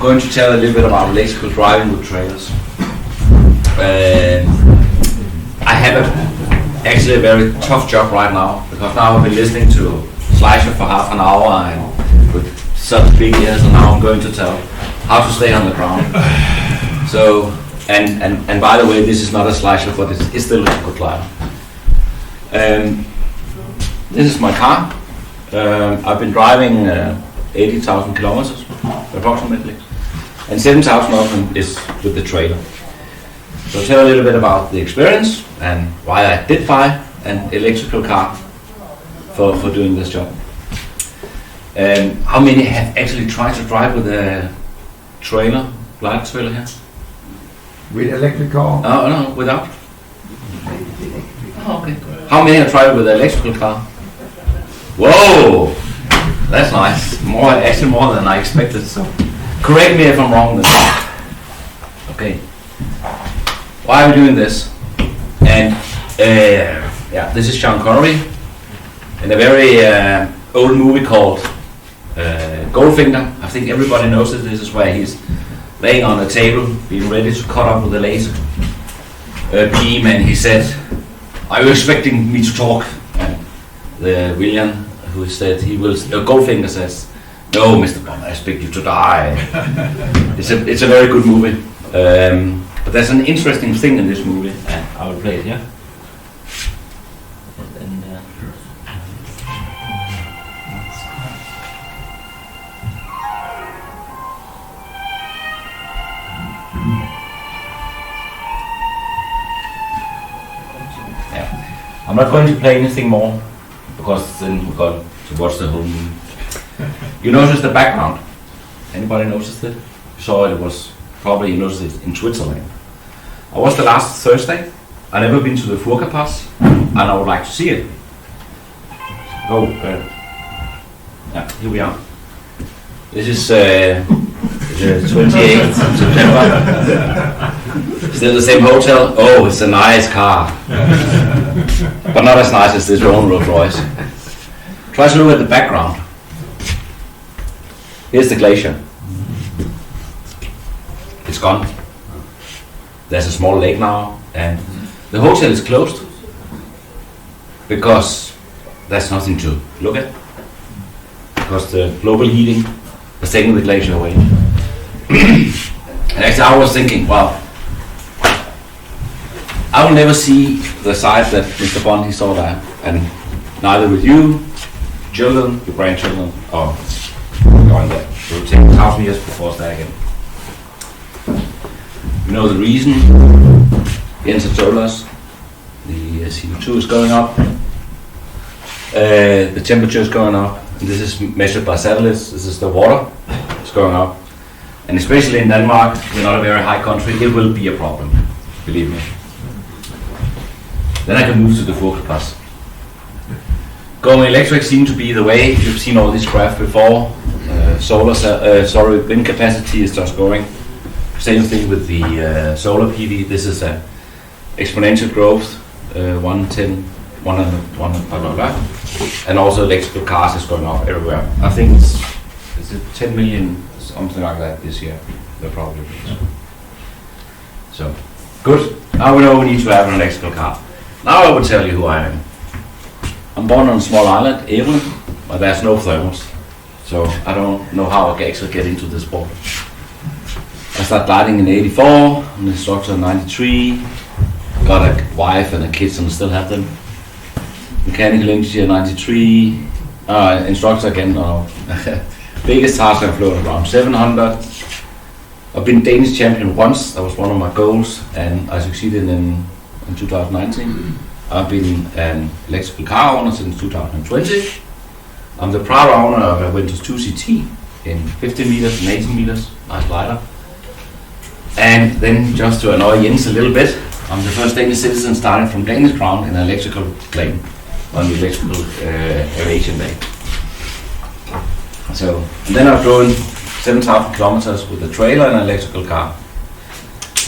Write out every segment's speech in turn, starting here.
going to tell a little bit about electrical driving with trailers. I have actually a very tough job right now, because now I've been listening to Slideshow for half an hour and with such big ears, and now I'm going to tell how to stay on the ground. So, and by the way, this is not a slideshow, but it's still a good line. This is my car. I've been driving 80,000 kilometers approximately, and 7,000 of them is with the trailer. So I'll tell a little bit about the experience and why I did buy an electrical car for doing this job. How many have actually tried to drive with a trailer, glide trailer here? With electric car? Oh no, without. Oh, okay. How many have tried with an electrical car? Whoa, that's nice. Actually more than I expected. So, correct me if I'm wrong then. Okay. Why are we doing this? And yeah, this is Sean Connery in a very old movie called Goldfinger. I think everybody knows it. This is where he's laying on a table, being ready to cut up with a laser beam, and he said, "Are you expecting me to talk?" And the villain, who said he will, Goldfinger says, "No, Mr. Bond, I expect you to die." It's a very good movie. But there's an interesting thing in this movie, and I will play it here. And then, yeah. I'm not going to play anything more, because then we're going to watch the whole movie. You noticed the background? Anybody noticed it? You saw it was probably, you noticed it in Switzerland. I was there last Thursday. I've never been to the Flyvegruppe Pass, and I would like to see it. Oh, yeah, here we are. This is the 28th of September. Still the same hotel. Oh, it's a nice car, but not as nice as this own Rolls Royce. Try to look at the background. Here's the glacier. It's gone. There's a small lake now, and the hotel is closed because there's nothing to look at, because the global heating has taken the glacier away. And actually I was thinking, well, I will never see the sight that Mr. Bond he saw there, and neither with you, children, your grandchildren, or going there. It will take 1,000 years before it's there again. You know the reason. Jens have told us the CO2 is going up, the temperature is going up, and this is measured by satellites. This is the water, it's going up, and especially in Denmark, we're not a very high country, it will be a problem, believe me. Then I can move to the Flyvegruppe Pass. Going electric seems to be the way. You've seen all these graphs before. Wind capacity is just going. Same thing with the solar PV. This is an exponential growth, 110, 100, blah, blah, blah. And also electrical cars is going up everywhere. I think it's 10 million, something like that this year. They'll probably be. So, good. Now we know we need to have an electrical car. Now I will tell you who I am. I'm born on a small island, Ærø, but there's no thermals. So I don't know how I can actually get into this sport. I started gliding in 84, I'm an instructor in 93, got a wife and a kids and still have them. Mechanical engineer 93, instructor again, biggest task I've flown around 700. I've been Danish champion once, that was one of my goals, and I succeeded in 2019. I've been an electrical car owner since 2020. I'm the proud owner of a Windows 2 CT in 50 meters and 80 meters, nice glider. And then just to annoy Jens a little bit, I'm the first Danish citizen starting from Danish ground in an electrical plane on the electrical aviation day. So, and then I've driven 7,000 kilometers with a trailer and an electrical car.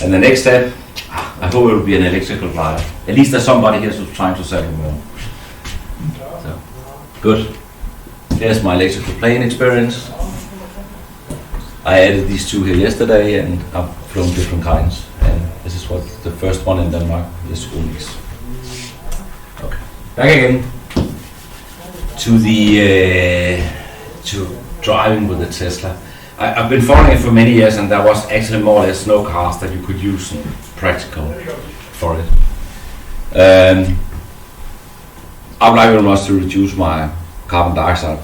And the next step, I hope it will be an electrical glider. At least there's somebody here who's trying to sell me one. So, good. Here's my electrical plane experience. I added these two here yesterday, and I've flown different kinds. And this is what the first one in Denmark, this Unix. Okay, back again to the to driving with the Tesla. I've been following it for many years, and there was actually more or less no cars that you could use in practical for it. I would like very much to reduce my carbon dioxide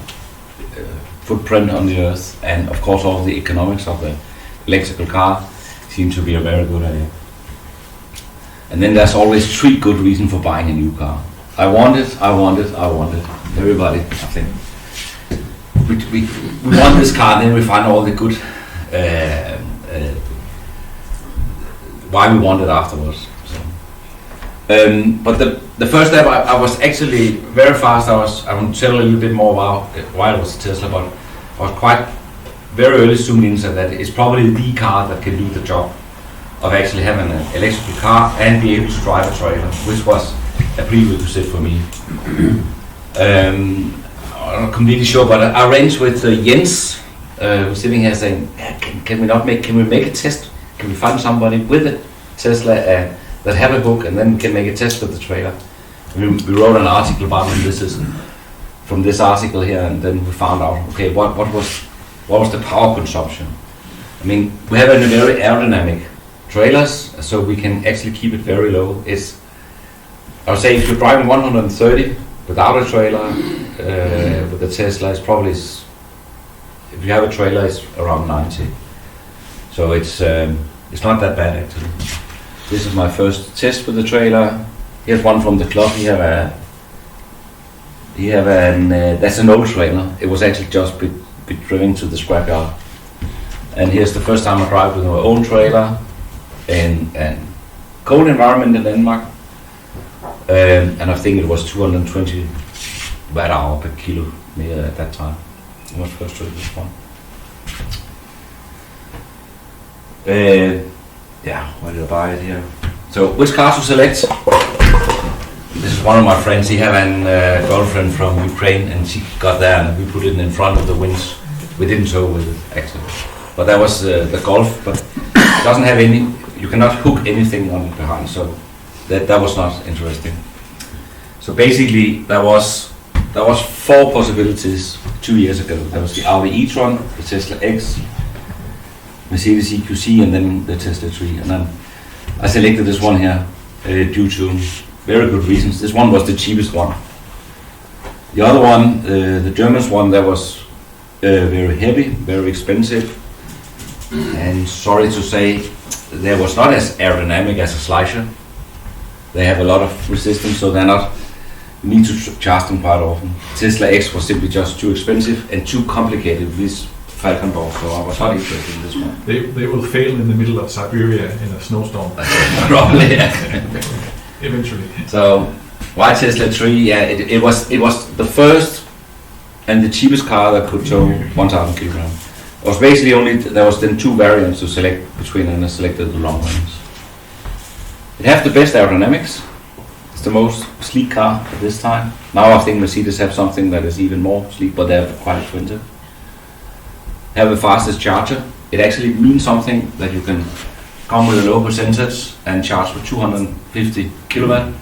footprint on the earth, and of course all the economics of the electrical car seem to be a very good idea. And then there's always three good reasons for buying a new car. I want it. Everybody, I think. We want this car, and then we find all the good why we want it afterwards. So. But the first step, I was actually very fast. I will tell a little bit more about why it was a Tesla, but I was quite very early zoomed in so that it's probably the car that can do the job of actually having an electrical car and be able to drive a trailer, which was a prerequisite for me. I'm not completely sure, but I arranged with Jens, who's sitting here saying, can we make a test? Can we find somebody with a Tesla that have a hook, and then we can make a test with the trailer? We wrote an article about it. This is from this article here, and then we found out, okay, what was the power consumption? I mean, we have a very aerodynamic trailers, so we can actually keep it very low. I would say if you're driving 130 without a trailer, with the Tesla, it's probably, if you have a trailer, it's around 90. So it's not that bad actually. This is my first test with the trailer. Here's one from the club. That's an old trailer. It was actually just be driven to the scrapyard. And here's the first time I drive with my own trailer in a cold environment in Denmark. And I think it was 220 watt-hour per kilometer at that time. I was first to this one. Why did I buy it here? So, which car to select? This is one of my friends. He have a girlfriend from Ukraine, and she got there, and we put it in front of the winch. We didn't tow with it actually, but that was the Golf. But it doesn't have any. You cannot hook anything on it behind, so that was not interesting. So basically, there was 4 possibilities 2 years ago. There was the Audi e-tron, the Tesla X, Mercedes EQC, and then the Tesla 3. And then I selected this one here due to very good reasons. This one was the cheapest one. The other one, the German one, that was very heavy, very expensive, and sorry to say, they was not as aerodynamic as a slicer. They have a lot of resistance, so they're not. You need to charge them quite often. Tesla X was simply just too expensive and too complicated with this Falcon box, so I was not interested in this one. They will fail in the middle of Siberia in a snowstorm. Probably, yeah. Eventually. So, why Tesla 3? Yeah, it was the first and the cheapest car that could tow 1,000 kilograms. It was basically there was then 2 variants to select between, and I selected the long ones. It has the best aerodynamics. It's the most sleek car at this time. Now I think Mercedes have something that is even more sleek, but they're quite expensive. Have the fastest charger. It actually means something that you can come with a low percentage and charge for 250 kilowatt.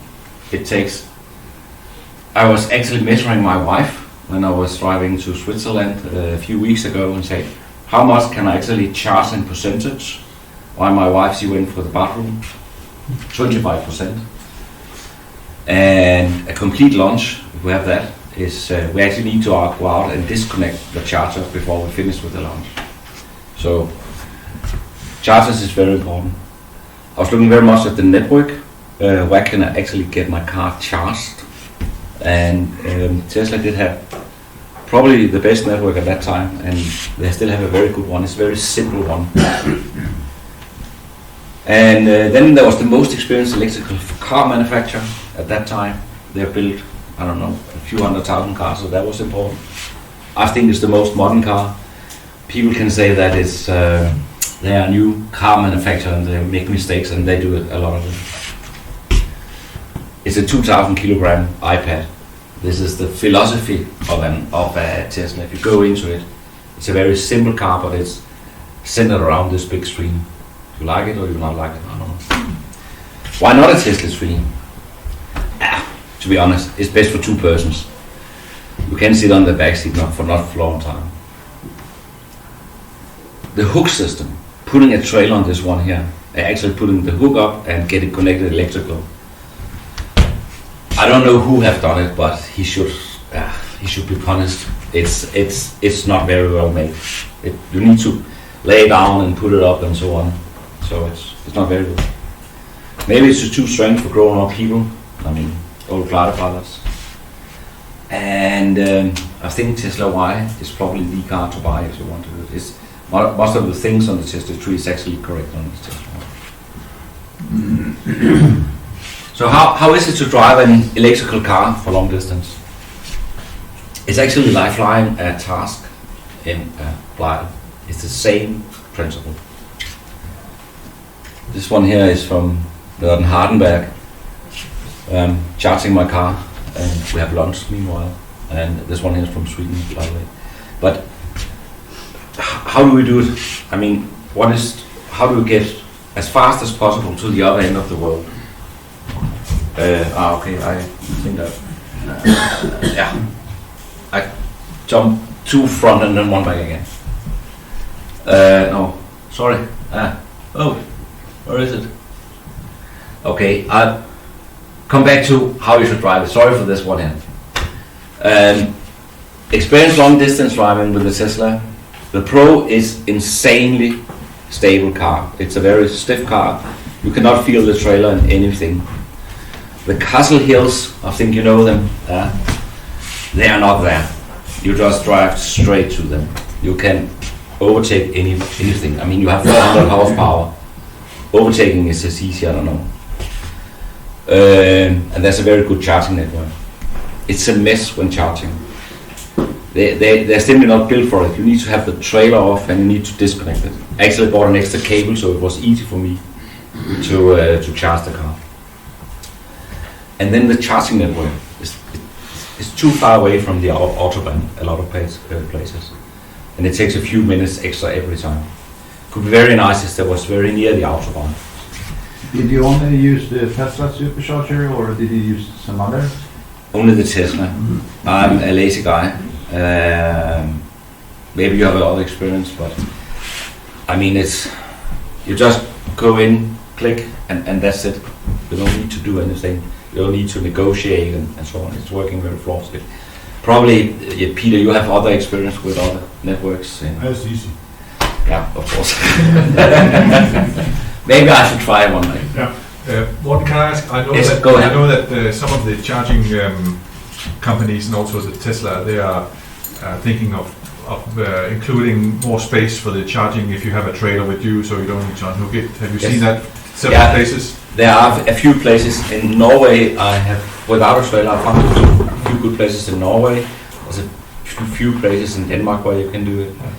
I was actually measuring my wife when I was driving to Switzerland a few weeks ago and said, how much can I actually charge in percentage? While my wife, she went for the bathroom, 25%. And a complete launch, if we have that, is we actually need to go out and disconnect the charger before we finish with the launch. So, chargers is very important. I was looking very much at the network, where can I actually get my car charged? And Tesla did have probably the best network at that time, and they still have a very good one. It's a very simple one. And then there was the most experienced electrical car manufacturer at that time. They built, I don't know, a few 100,000 cars, so that was important. I think it's the most modern car. People can say that they are a new car manufacturer and they make mistakes, and they do a lot of it. It's a 2,000 kilogram iPad. This is the philosophy of a Tesla. If you go into it, it's a very simple car, but it's centered around this big screen. You like it or you not like it? I don't know. Why not a Tesla screen? To be honest, it's best for 2 persons. You can sit on the back seat not for a long time. The hook system, putting a trailer on this one here, actually putting the hook up and get it connected electrical. I don't know who have done it, but he should be punished. It's not very well made. You need to lay down and put it up and so on. So it's not very good. Maybe it's too strange for grown up people. I mean, old glider pilots. And I think Tesla Y is probably the car to buy if you want to do it. Most of the things on the Tesla 3 is actually correct on the Tesla Y. So how is it to drive an electrical car for long distance? It's actually like flying a task in a glider. It's the same principle. This one here is from Hardenberg. Charging my car, and we have lunch meanwhile. And this one here is from Sweden, by the way. But how do we do it? I mean, how do we get as fast as possible to the other end of the world? Okay, I think that. Yeah, I jump 2 front and then 1 back again. No, sorry. Where is it? Okay, I'll come back to how you should drive it. Sorry for this one here. Experience long distance driving with the Tesla. The Pro is insanely stable car. It's a very stiff car. You cannot feel the trailer in anything. The castle hills, I think you know them. They are not there. You just drive straight to them. You can overtake anything. I mean, you have 400 horsepower. Overtaking is as easy, I don't know. And there's a very good charging network. It's a mess when charging. They're simply not built for it. You need to have the trailer off and you need to disconnect it. I actually bought an extra cable so it was easy for me to charge the car. And then the charging network is too far away from the autobahn, a lot of places. And it takes a few minutes extra every time. Could be very nice if that was very near the autobahn. Did you only use the Tesla supercharger or did you use some other? Only the Tesla. Mm-hmm. I'm a lazy guy. Maybe you have other experience, but I mean you just go in, click, and that's it. You don't need to do anything. You don't need to negotiate and so on. It's working very flawlessly. Probably, Peter, you have other experience with other networks. That's easy. Yeah, of course. Maybe I should try one night. Yeah. What can I ask? I know yes, that go ahead. I know that some of the charging companies and also the Tesla, they are thinking of including more space for the charging if you have a trailer with you, so you don't need to unhook it. Have you seen that several places? There are a few places in Norway. I have without a trailer. I found a few good places in Norway. There's a few places in Denmark where you can do it. Yeah.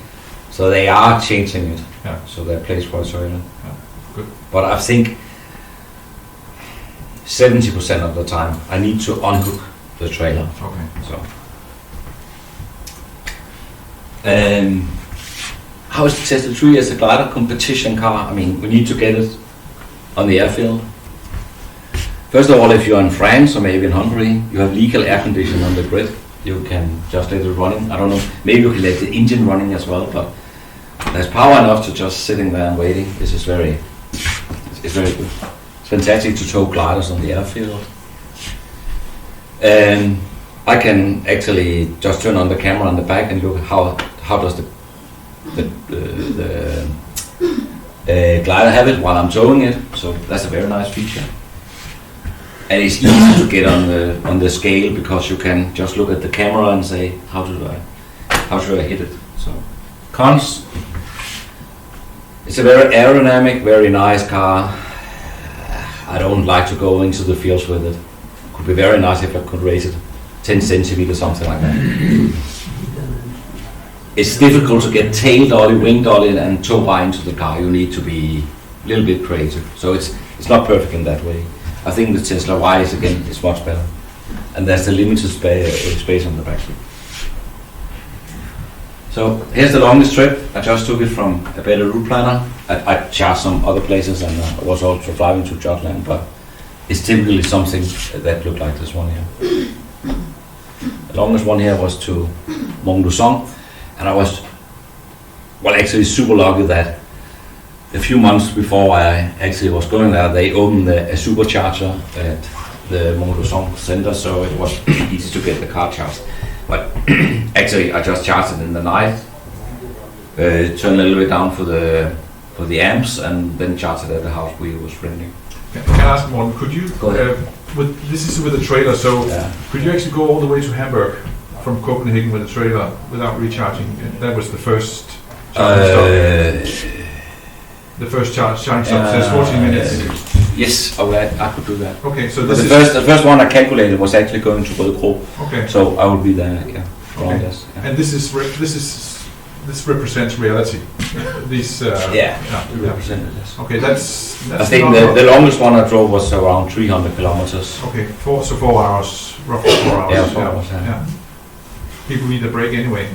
So they are changing it. Yeah. So they're placed for a trailer. Yeah. Good. But I think 70% of the time I need to unhook the trailer. Okay. So. How is the Tesla 3 as a glider competition car? I mean, we need to get it on the airfield. First of all, if you're in France or maybe in Hungary, you have legal air conditioning on the grid. You can just let it running. I don't know, maybe you can let the engine running as well, but there's power enough to just sitting there and waiting. This is very good. It's fantastic to tow gliders on the airfield. I can actually just turn on the camera on the back and look at how does the glider have it while I'm towing it. So that's a very nice feature. And it's easy to get on the scale because you can just look at the camera and say how should I hit it. So cons. It's a very aerodynamic, very nice car. I don't like to go into the fields with it. Could be very nice if I could raise it 10 centimeters, something like that. It's difficult to get tail dolly, wing dolly, and tow bar into the car. You need to be a little bit creative. So it's not perfect in that way. I think the Tesla Y is much better, and there's a limited space on the back. So here's the longest trip. I just took it from a better route planner. I charged some other places and I was also driving to Jutland, but it's typically something that looked like this one here. The longest one here was to Mont du Song, and I was, well, actually super lucky that a few months before I actually was going there, they opened a supercharger at the Mont du Song center, so it was easy to get the car charged. But actually, I just charged it in the night, turned a little bit down for the amps, and then charged it at the house we was renting. Can I ask Morten, could you, this is with a trailer, so could you actually go all the way to Hamburg from Copenhagen with a trailer without recharging? That was the first charging stop. The first charging stop says 14 minutes. Yes, I could do that. Okay, so this the first one I calculated was actually going to Rødekro. Okay. So I would be there, around this. Yeah. And this represents reality. These represented this. Okay, that's I think the longest one I drove was around 300 kilometers. Okay, 4 hours, roughly 4 hours. Yeah, 4 hours. Yeah. People need a break anyway.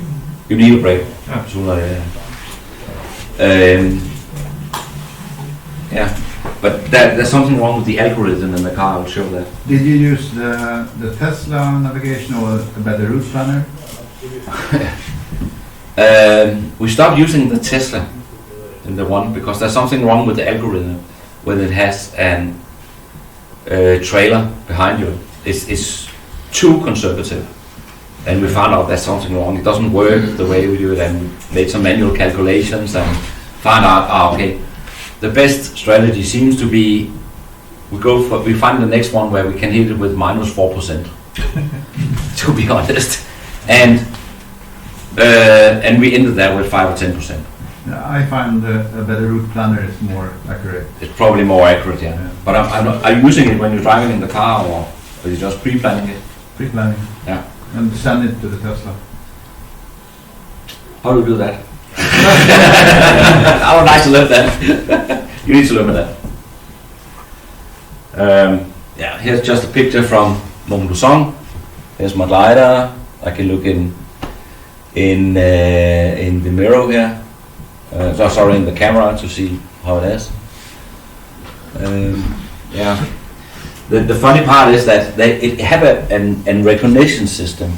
You need a break. Yeah. Sooner, yeah. But there's something wrong with the algorithm in the car. I'll show that. Did you use the Tesla navigation or a better route planner? We stopped using the Tesla in the one because there's something wrong with the algorithm when it has an trailer behind you. It's too conservative, and we found out there's something wrong. It doesn't work the way we do it, and made some manual calculations and found out okay, the best strategy seems to be we find the next one where we can hit it with -4%. To be honest, and we ended there with 5 or 10%. I find a better route planner is more accurate. It's probably more accurate, yeah. But are you using it when you're driving in the car, or are you just pre-planning it? Pre-planning. Yeah. And send it to the Tesla. How do you do that? I would like to learn that. You need to learn that. Here's just a picture from Mont du Song. Here's my glider. I can look in the mirror here. In the camera to see how it is. The funny part is that it have a recognition system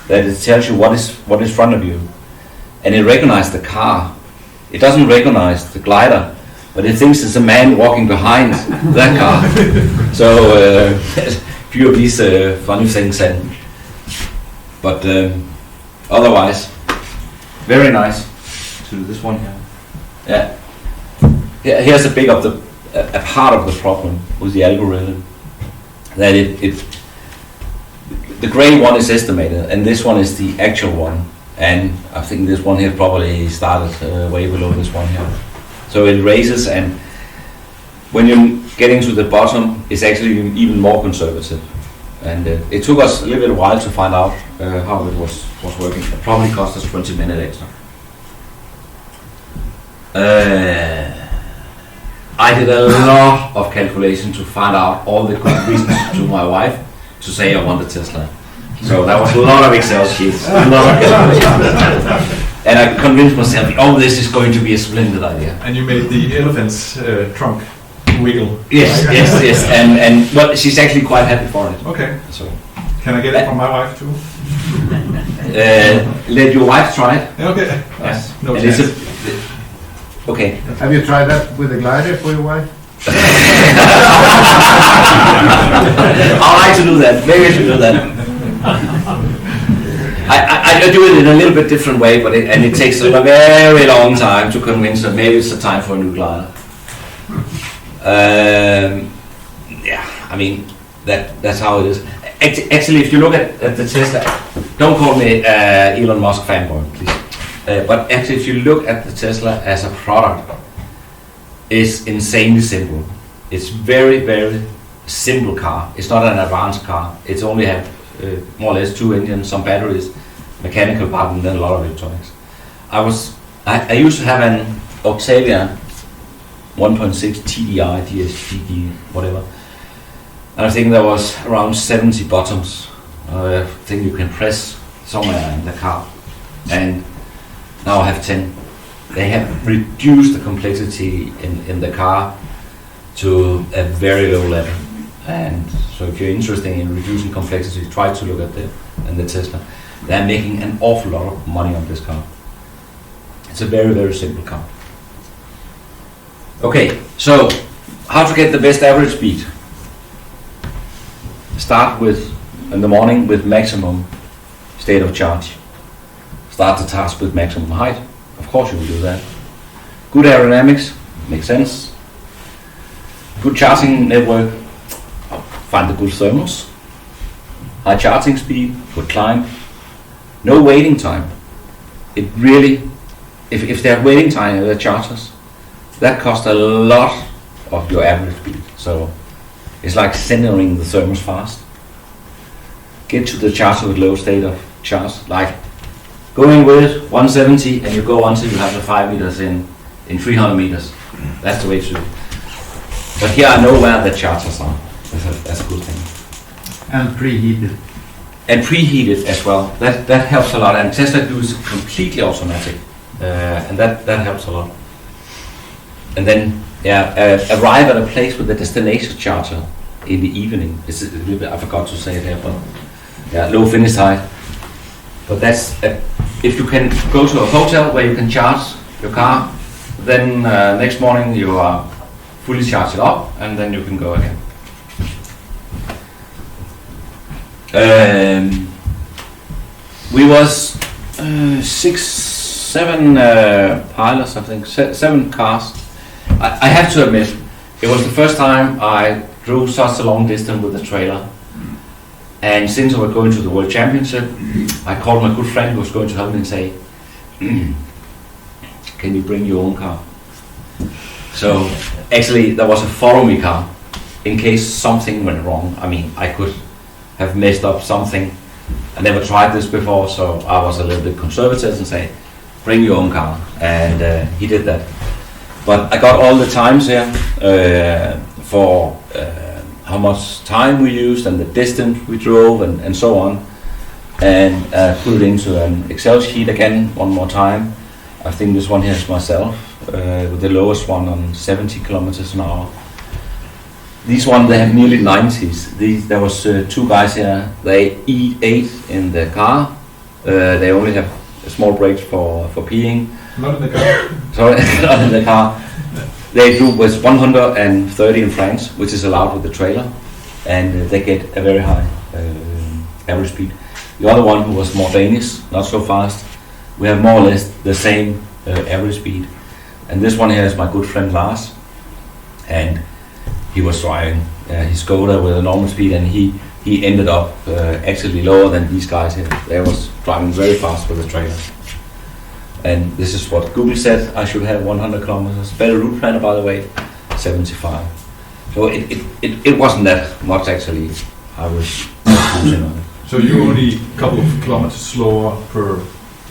that it tells you what is in front of you, and it recognizes the car. It doesn't recognize the glider, but it thinks it's a man walking behind that car. So a few of these funny things, but otherwise very nice. To this one here. Here's a part of the problem with the algorithm, that the gray one is estimated and this one is the actual one, and I think this one here probably started way below this one here. So it raises, and when you're getting to the bottom it's actually even more conservative, and it took us a little bit while to find out how it was working. It probably cost us 20 minutes extra. I did a lot of calculation to find out all the good reasons to my wife to say I want a Tesla. So that was a lot of Excel sheets, a lot of calculations. And I convinced myself, oh, this is going to be a splendid idea. And you made the elephant's trunk wiggle. Yes. And well, she's actually quite happy for it. Okay. So can I get it from my wife too? Let your wife try it. Okay. Yes. No and chance. Okay. Have you tried that with a glider for your wife? I'd like to do that. Maybe I should do that. I do it in a little bit different way, but it takes a very long time to convince her. Maybe it's the time for a new glider. I mean that's how it is. Actually, if you look at the Tesla, don't call me Elon Musk fanboy, please. But actually, if you look at the Tesla as a product, it's insanely simple. It's very, very simple car. It's not an advanced car. It's only have more or less 2 engines, some batteries, mechanical part, and then a lot of electronics. I used to have an Octavia 1.6 TDI, DSGD, whatever. And I think there was around 70 buttons. I think you can press somewhere in the car. And now I have 10. They have reduced the complexity in the car to a very low level. And so if you're interested in reducing complexity, try to look at the Tesla. They're making an awful lot of money on this car. It's a very, very simple car. Okay, so how to get the best average speed? Start with, in the morning, with maximum state of charge. Start the task with maximum height. Of course you will do that. Good aerodynamics, makes sense. Good charging network. Find the good thermals. High charging speed, good climb. No waiting time. It really, if they have waiting time in the chargers, that costs a lot of your average speed. So it's like centering the thermals fast. Get to the charger with low state of charge, like going with 170 and you go until you have the 5 meters in 300 meters. That's the way to do it. But here I know where the chargers are. That's a good thing. And preheated. And preheated as well. That helps a lot. And Tesla does it completely automatic, and that helps a lot. And then arrive at a place with the destination charger in the evening. It's a little bit, I forgot to say it here, but low finish height. But that's if you can go to a hotel where you can charge your car, then next morning you are fully charged up, and then you can go again. We was 6, 7 pilots, I think, 7 cars. I have to admit, it was the first time I drove such a long distance with a trailer. And since I was going to the World Championship, I called my good friend who was going to help me and say, can you bring your own car? So actually there was a follow me car in case something went wrong. I mean, I could have messed up something. I never tried this before, so I was a little bit conservative and say, bring your own car. And he did that. But I got all the times here for how much time we used and the distance we drove and so on. And put it into an Excel sheet again one more time. I think this one here is myself, with the lowest one on 70 kilometers an hour. These one, they have nearly 90s. There was 2 guys here, they eat 8 in the car. They only have small breaks for peeing. Not in the car. Sorry, not in the car. They do with 130 in France, which is allowed with the trailer. And they get a very high average speed. The other one who was more Danish, not so fast. We have more or less the same average speed. And this one here is my good friend Lars. And he was driving his Skoda with a normal speed, and he ended up actually lower than these guys here. They was driving very fast with the trailer. And this is what Google said I should have 100 kilometers. Better route planner, by the way, 75. So it wasn't that much actually. I was cruising on it. So you're only a couple of kilometers slower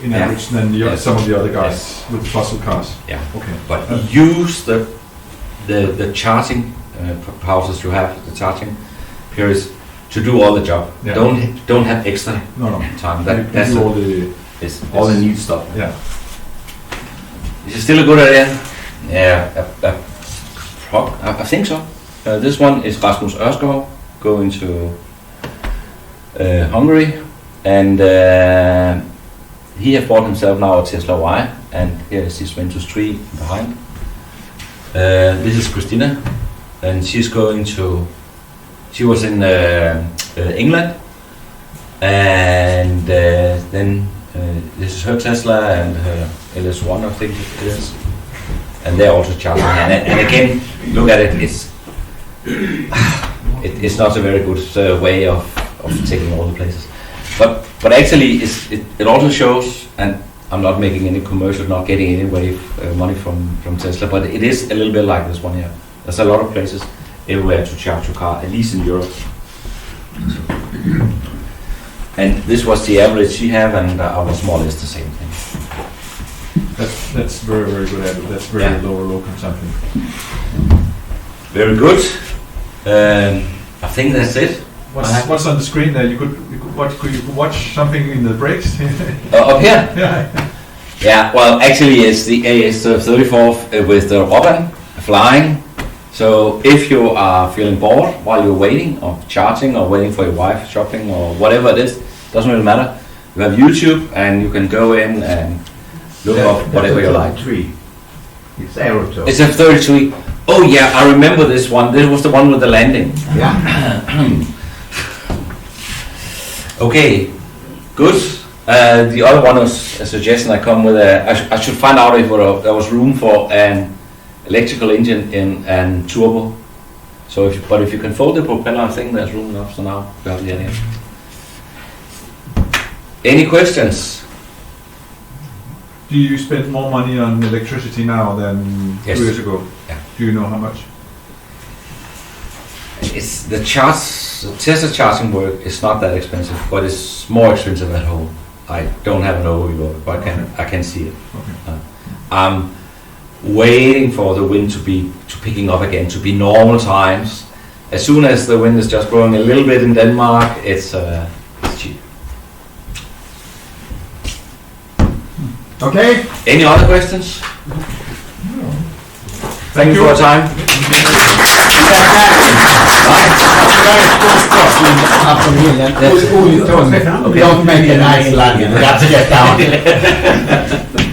in average than some of the other guys with fossil cars. Yeah. Okay. But use the charging pauses you have, the charging periods, to do all the job. Yeah. Don't have extra time. That's all the neat stuff. Yeah. Is it still a good idea? Yeah, I think so. This one is Rasmus Ørskov going to Hungary, and he has bought himself now a Tesla Y, and here is his Ventus 3 behind. This is Christina, and she was in England, and then this is her Tesla and her LS1, I think it is, and they're also charging. And again, look at it. It's not a very good way of taking all the places, but actually it also shows, and I'm not making any commercial, not getting any money from Tesla, but it is a little bit like this one here. There's a lot of places everywhere to charge your car, at least in Europe. And this was the average she have, and I was more or less the same thing. That's very, very good average. That's very low consumption. Very good. I think that's it. What's on the screen there? You could watch something in the brakes. Up here? Yeah. Yeah, well, actually, it's the 34th with the Robin flying. So if you are feeling bored while you're waiting or charging or waiting for your wife shopping or whatever it is, doesn't really matter. You have YouTube and you can go in and look up whatever you like. It's Aerotow. It's a 33. Oh yeah, I remember this one. This was the one with the landing. Yeah. Okay, good. The other one was a suggestion. I come with I should find out if there was room for an electrical engine in and turbo. So, if you can fold the propeller, I think there's room enough. So now we have the idea. Any questions? Do you spend more money on electricity now than Yes. 2 years ago? Yeah. Do you know how much? It's the Tesla charging work is not that expensive, but it's more expensive at home. I don't have an overview of it, but I can see it. Okay. I'm waiting for the wind to picking up again, to be normal times. As soon as the wind is just growing a little bit in Denmark, it's cheap. Okay. Any other questions? Thank you for your time. Don't make a nice landing. We have to get down.